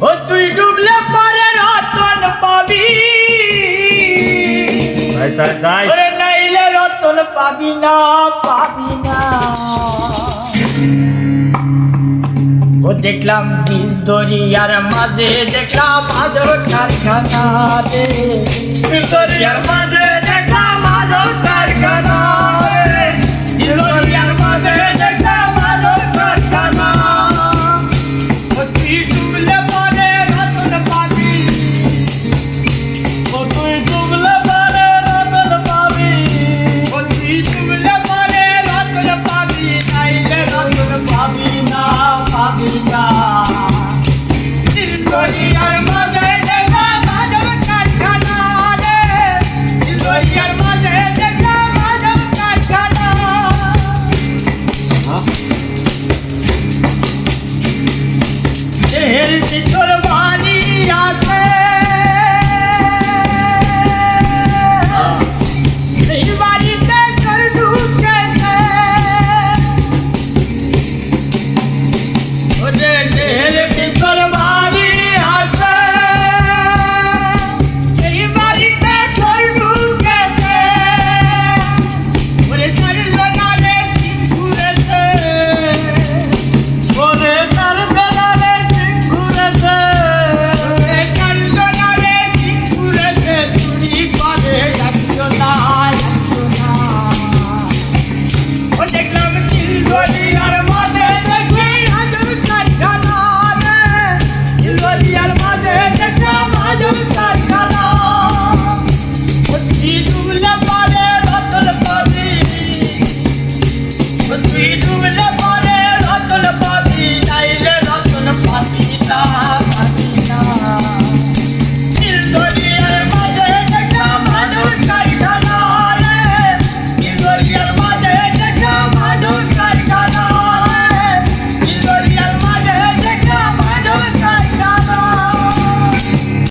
ও তুই ডুবলে পরে রতন পাবি, ওরে নাইলে রতন পাবি না, পাবি না। ও দেখলাম দিল দরিয়ার মাঝে, দেখলাম মাধব কারখানা রে, দিল দরিয়ার মাঝে দেখলাম মাধব কারখানা রে, দিল দরিয়ার মাঝে দেখলাম মাধব কারখানা। ও তুই ডুবলে পরে রতন পাবি, ও তুই ডুবলে পরে রতন পাবি, ও তুই ডুবলে পরে রতন পাবি, নাইলে রতন পাবি না, পাবি না। দিল দরিয়ার মাঝে দেখলাম মাধব কারখানা রে, দিল দরিয়ার মাঝে দেখলাম মাধব কারখানা। দেহের ভিতর